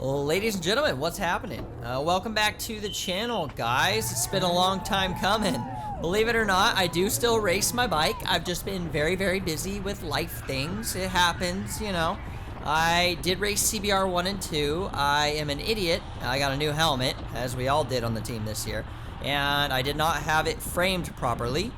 Ladies and gentlemen, what's happening? Welcome back to the channel, guys. It's been a long time coming. Believe it or not, I do still race my bike. I've just been very, very busy with life things. It happens, you know. I did race CBR 1 and 2. I am an idiot. I got a new helmet, as we all did on the team this year. And I did not have it framed properly.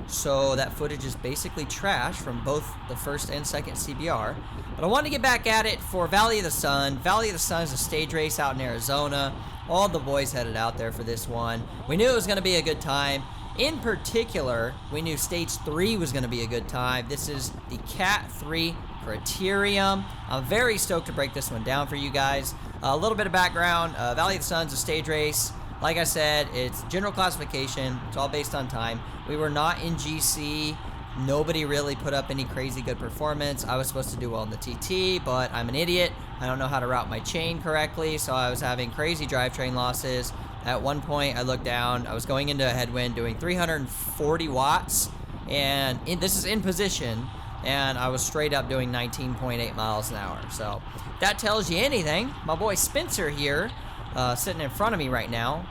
So that footage is basically trash from both the first and second CBR. But I wanted to get back at it for Valley of the Sun. Valley of the Sun is a stage race out in Arizona. All the boys headed out there for this one. We knew it was going to be a good time. In particular, we knew stage 3 was going to be a good time. This is the Cat 3 criterium. I'm very stoked to break this one down for you guys. A little bit of background. Valley of the Sun is a stage race. Like I said, it's general classification. It's all based on time. We were not in GC. Nobody really put up any crazy good performance. I was supposed to do well in the TT, but I'm an idiot. I don't know how to route my chain correctly, so I was having crazy drivetrain losses. At one point, I looked down. I was going into a headwind doing 340 watts, and this is in position, and I was straight up doing 19.8 miles an hour. So that tells you anything. My boy Spencer here, sitting in front of me right now,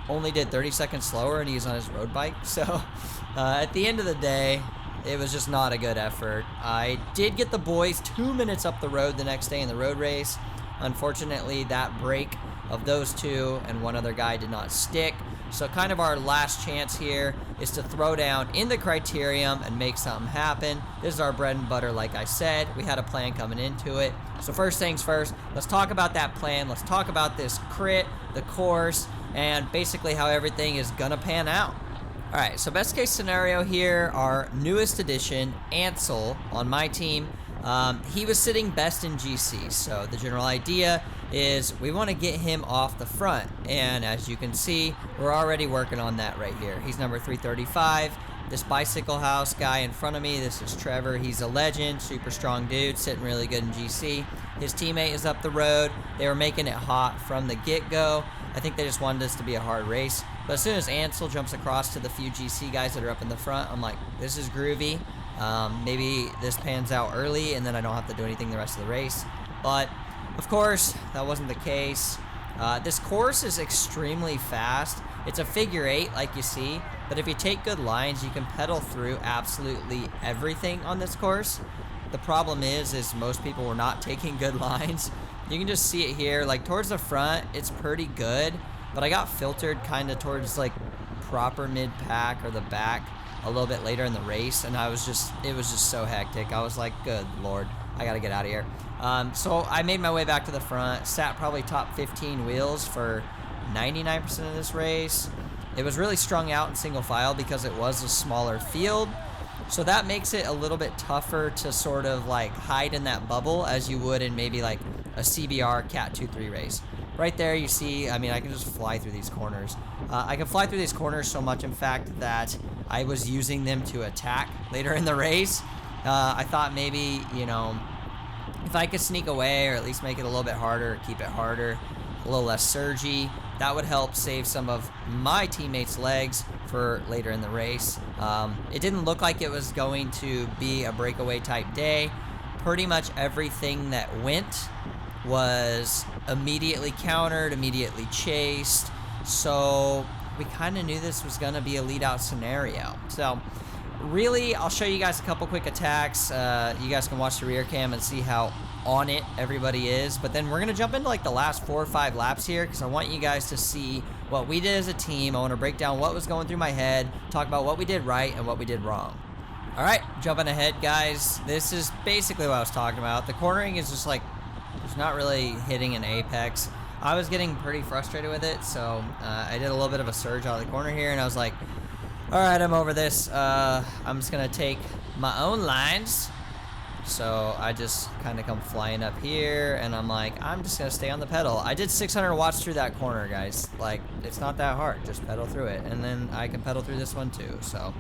only did 30 seconds slower, and he's on his road bike. So at the end of the day, it was just not a good effort. I did get the boys 2 minutes up the road the next day in the road race. Unfortunately, that break of those two and one other guy did not stick. So kind of our last chance here is to throw down in the criterium and make something happen. This is our bread and butter, like I said. We had a plan coming into it. So first things first, let's talk about that plan. Let's talk about this crit, the course, and basically how everything is gonna pan out. Alright, so best case scenario here, our newest addition, Ansel, on my team. He was sitting best in GC, so the general idea is we want to get him off the front, and as you can see, we're already working on that right here. He's number 335. This bicycle house guy in front of me, this is Trevor. He's a legend, super strong dude, sitting really good in GC. His teammate is up the road. They were making it hot from the get-go. I think they just wanted this to be a hard race. But as soon as Ansel jumps across to the few GC guys that are up in the front, I'm like, this is groovy. Maybe this pans out early and then I don't have to do anything the rest of the race. But, of course, that wasn't the case. This course is extremely fast. It's a figure 8, like you see. But if you take good lines, you can pedal through absolutely everything on this course. The problem is most people were not taking good lines. You can just see it here, like towards the front, it's pretty good, but I got filtered kind of towards like proper mid-pack or the back a little bit later in the race, and it was just so hectic. I was like, good Lord, I gotta get out of here. So I made my way back to the front, sat probably top 15 wheels for 99% of this race. It was really strung out in single file because it was a smaller field. So that makes it a little bit tougher to sort of like hide in that bubble as you would in maybe like a CBR Cat 2-3 race. Right there you see, I mean, I can just fly through these corners. I can fly through these corners so much, in fact, that I was using them to attack later in the race. I thought maybe, you know, if I could sneak away or at least make it a little bit harder, keep it harder, a little less surgy, that would help save some of my teammates' legs for later in the race. It didn't look like it was going to be a breakaway type day. Pretty much everything that went was immediately countered, immediately chased. So we kind of knew this was going to be a lead out scenario. So really, I'll show you guys a couple quick attacks. You guys can watch the rear cam and see how on it everybody is. But then we're going to jump into like the last 4 or 5 laps here because I want you guys to see what we did as a team. I want to break down what was going through my head, talk about what we did right and what we did wrong. All right, jumping ahead, guys. This is basically what I was talking about. The cornering is just like, it's not really hitting an apex. I was getting pretty frustrated with it, so I did a little bit of a surge out of the corner here, and I was like, all right, I'm over this. I'm just going to take my own lines. So I just kind of come flying up here, and I'm like, I'm just going to stay on the pedal. I did 600 watts through that corner, guys. Like, it's not that hard. Just pedal through it, and then I can pedal through this one too. So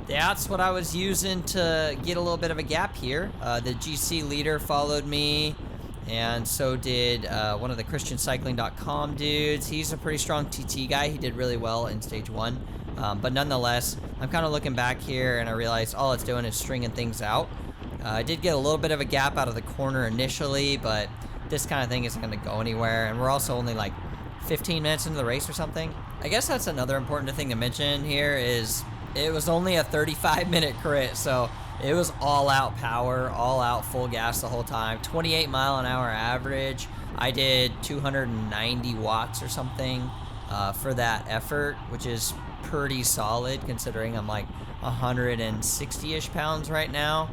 that's what I was using to get a little bit of a gap here. The GC leader followed me, and so did one of the ChristianCycling.com dudes. He's a pretty strong TT guy. He did really well in stage 1. But nonetheless, I'm kind of looking back here, and I realized all it's doing is stringing things out. I did get a little bit of a gap out of the corner initially, but this kind of thing isn't going to go anywhere, and we're also only like 15 minutes into the race or something. I guess that's another important thing to mention here is it was only a 35-minute crit, so it was all out power, all out full gas the whole time. 28 mile an hour average. I did 290 watts or something for that effort, which is pretty solid considering I'm like 160-ish pounds right now.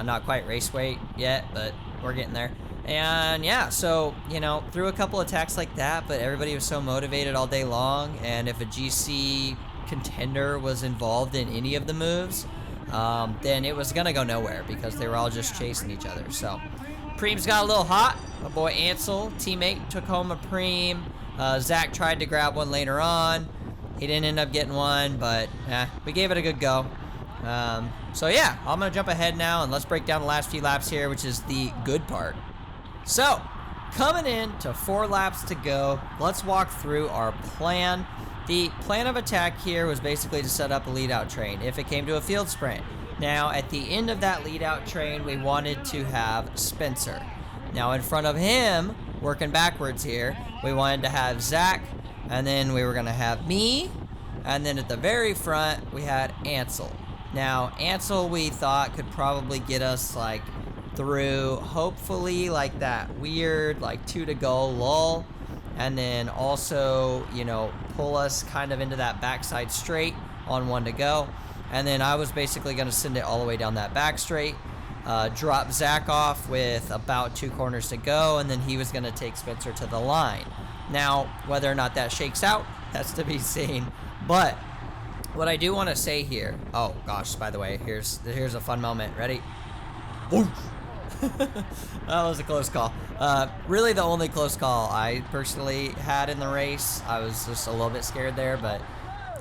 Not quite race weight yet, but we're getting there. And yeah, so, you know, threw a couple attacks like that, but everybody was so motivated all day long, and if a GC contender was involved in any of the moves, then it was gonna go nowhere because they were all just chasing each other. So Preem's got a little hot. My boy Ansel, teammate, took home a Preem. Zach tried to grab one later on. He didn't end up getting one, but we gave it a good go. So yeah, I'm gonna jump ahead now and let's break down the last few laps here, which is the good part. So, coming in to 4 laps to go, let's walk through our plan. The plan of attack here was basically to set up a lead-out train if it came to a field sprint. Now, at the end of that lead-out train, we wanted to have Spencer. Now, in front of him, working backwards here, we wanted to have Zach, and then we were going to have me, and then at the very front, we had Ansel. Now, Ansel, we thought, could probably get us, like, through, hopefully, like, that weird, like, 2 to go lull, and then also, you know, pull us kind of into that backside straight on 1 to go. And then I was basically going to send it all the way down that back straight, drop Zach off with about 2 corners to go, and then he was going to take Spencer to the line. Now, whether or not that shakes out, that's to be seen. But what I do want to say here, oh gosh, by the way, here's a fun moment. Ready? Oof. That was a close call. Really the only close call I personally had in the race. I was just a little bit scared there, but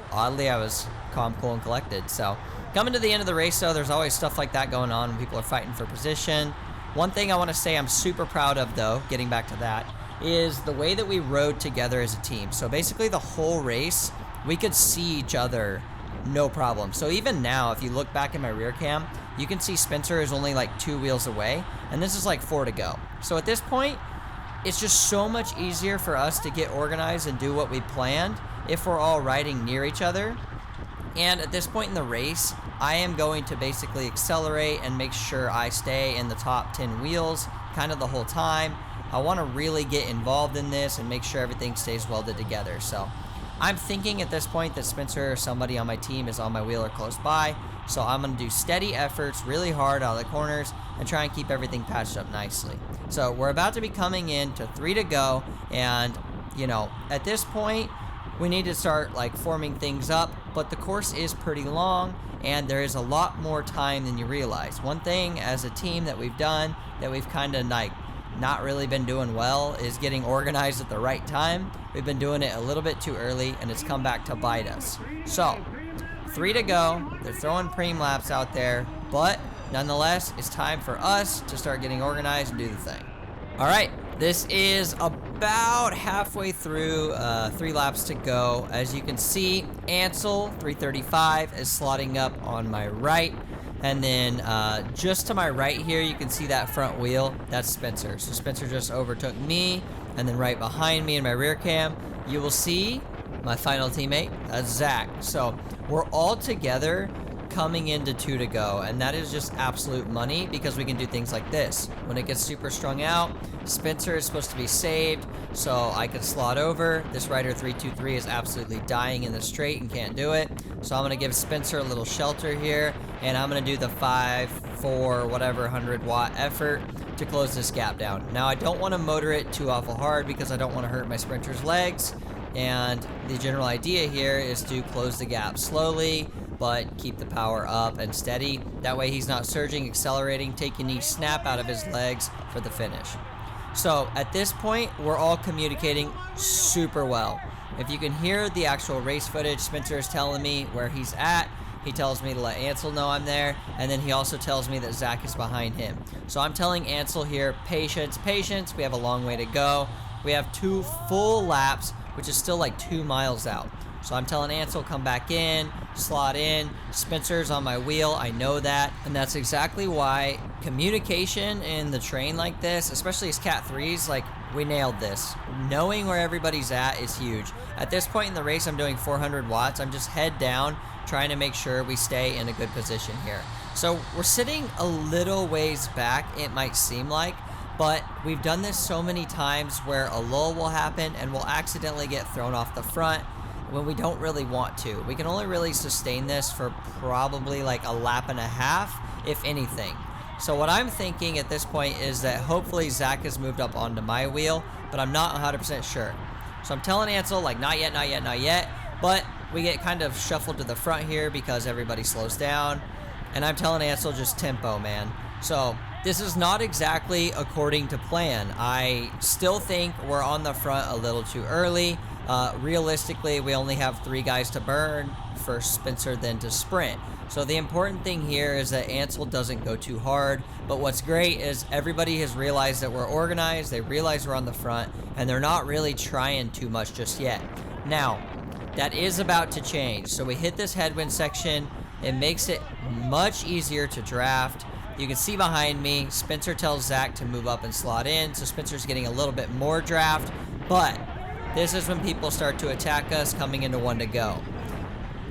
oddly I was calm, cool, and collected. So coming to the end of the race, though, there's always stuff like that going on when people are fighting for position. One thing I want to say I'm super proud of, though, getting back to that, is the way that we rode together as a team. So basically the whole race, we could see each other no problem. So even now, if you look back in my rear cam, you can see Spencer is only like 2 wheels away, and this is like 4 to go. So at this point, it's just so much easier for us to get organized and do what we planned if we're all riding near each other. And at this point in the race, I am going to basically accelerate and make sure I stay in the top 10 wheels kind of the whole time. I want to really get involved in this and make sure everything stays welded together. So I'm thinking at this point that Spencer or somebody on my team is on my wheel or close by. So I'm going to do steady efforts really hard out of the corners and try and keep everything patched up nicely. So we're about to be coming in to 3 to go, and you know, at this point we need to start like forming things up, but the course is pretty long and there is a lot more time than you realize. One thing as a team that we've done that we've kind of like not really been doing well is getting organized at the right time. We've been doing it a little bit too early and it's come back to bite us. So 3 to go. They're throwing preem laps out there, but nonetheless, it's time for us to start getting organized and do the thing. All right, this is about halfway through, 3 laps to go. As you can see, Ansel, 335, is slotting up on my right. And then just to my right here, you can see that front wheel. That's Spencer. So Spencer just overtook me. And then right behind me in my rear cam, you will see my final teammate, Zach. So we're all together coming into 2 to go, and that is just absolute money because we can do things like this. When it gets super strung out, Spencer is supposed to be saved, so I can slot over. This rider 323 is absolutely dying in the straight and can't do it, so I'm going to give Spencer a little shelter here, and I'm going to do the 5, 4, whatever 100 watt effort to close this gap down. Now I don't want to motor it too awful hard because I don't want to hurt my sprinter's legs, and the general idea here is to close the gap slowly, but keep the power up and steady. That way he's not surging, accelerating, taking each snap out of his legs for the finish. So at this point, we're all communicating super well. If you can hear the actual race footage, Spencer is telling me where he's at. He tells me to let Ansel know I'm there, and then he also tells me that Zach is behind him. So I'm telling Ansel here, patience, patience, we have a long way to go. We have 2 full laps which is still like 2 miles out. So I'm telling Ansel, come back in, slot in. Spencer's on my wheel, I know that. And that's exactly why communication in the train like this, especially as Cat 3s, like, we nailed this. Knowing where everybody's at is huge. At this point in the race, I'm doing 400 watts. I'm just head down, trying to make sure we stay in a good position here. So we're sitting a little ways back, it might seem like, but we've done this so many times where a lull will happen and we'll accidentally get thrown off the front when we don't really want to. We can only really sustain this for probably like a lap and a half, if anything. So what I'm thinking at this point is that hopefully Zach has moved up onto my wheel, but I'm not 100% sure. So I'm telling Ansel, like, not yet, not yet, not yet, but we get kind of shuffled to the front here because everybody slows down, and I'm telling Ansel just tempo, man. So this is not exactly according to plan. I still think we're on the front a little too early. Realistically, we only have 3 guys to burn, first Spencer, then to sprint. So the important thing here is that Ansel doesn't go too hard, but what's great is everybody has realized that we're organized, they realize we're on the front, and they're not really trying too much just yet. Now, that is about to change. So we hit this headwind section, it makes it much easier to draft. You can see behind me, Spencer tells Zach to move up and slot in, so Spencer's getting a little bit more draft, but this is when people start to attack us coming into 1 to go.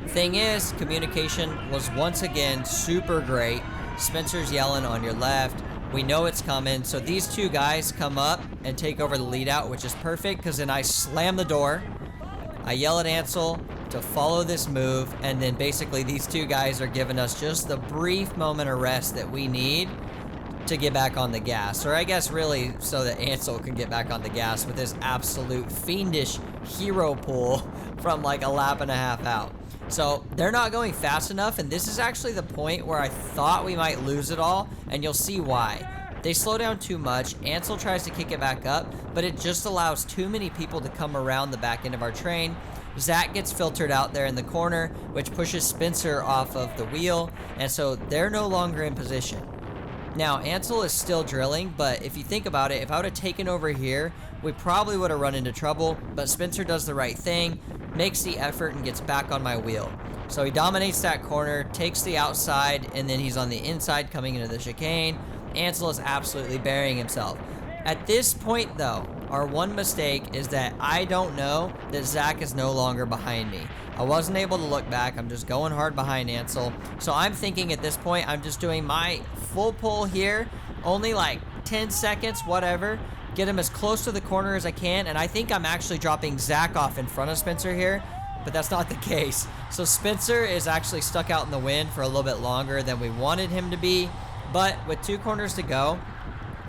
Thing is, communication was once again super great. Spencer's yelling on your left. We know it's coming, so these 2 guys come up and take over the lead out, which is perfect because then I slam the door. I yell at Ansel to follow this move, and then basically these 2 guys are giving us just the brief moment of rest that we need to get back on the gas, or I guess really so that Ansel can get back on the gas with this absolute fiendish hero pull from like a lap and a half out. So they're not going fast enough, and this is actually the point where I thought we might lose it all, and you'll see why. They slow down too much, Ansel tries to kick it back up, but it just allows too many people to come around the back end of our train. Zach gets filtered out there in the corner, which pushes Spencer off of the wheel, and so they're no longer in position. Now, Ansel is still drilling, but if you think about it, if I would have taken over here, we probably would have run into trouble, but Spencer does the right thing, makes the effort, and gets back on my wheel. So he dominates that corner, takes the outside, and then he's on the inside coming into the chicane. Ansel is absolutely burying himself. At this point, though, our one mistake is that I don't know that Zach is no longer behind me. I wasn't able to look back. I'm just going hard behind Ansel. So I'm thinking at this point, I'm just doing my full pull here, only like 10 seconds, whatever. Get him as close to the corner as I can, and I think I'm actually dropping Zach off in front of Spencer here, but that's not the case. So Spencer is actually stuck out in the wind for a little bit longer than we wanted him to be, but with 2 corners to go,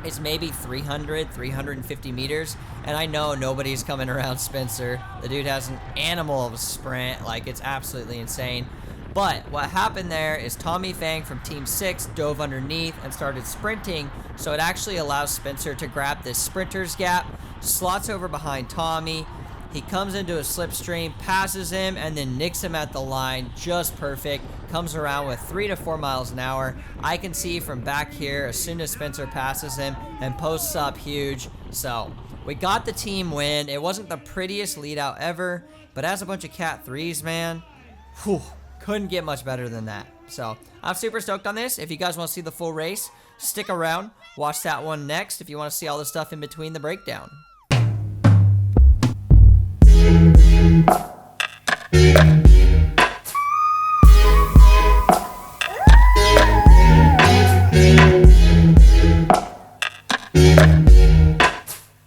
it's maybe 350 meters, and I know nobody's coming around Spencer. The dude has an animal of a sprint, like it's absolutely insane. But what happened there is Tommy Fang from Team 6 dove underneath and started sprinting, so it actually allows Spencer to grab this sprinter's gap, slots over behind Tommy. He comes into a slipstream, passes him, and then nicks him at the line, just perfect. Comes around with 3 to 4 miles an hour. I can see from back here as soon as Spencer passes him and posts up huge. So we got the team win. It wasn't the prettiest lead out ever, but as a bunch of Cat 3s, man, whew, couldn't get much better than that. So I'm super stoked on this. If you guys want to see the full race, stick around. Watch that one next if you want to see all the stuff in between the breakdown.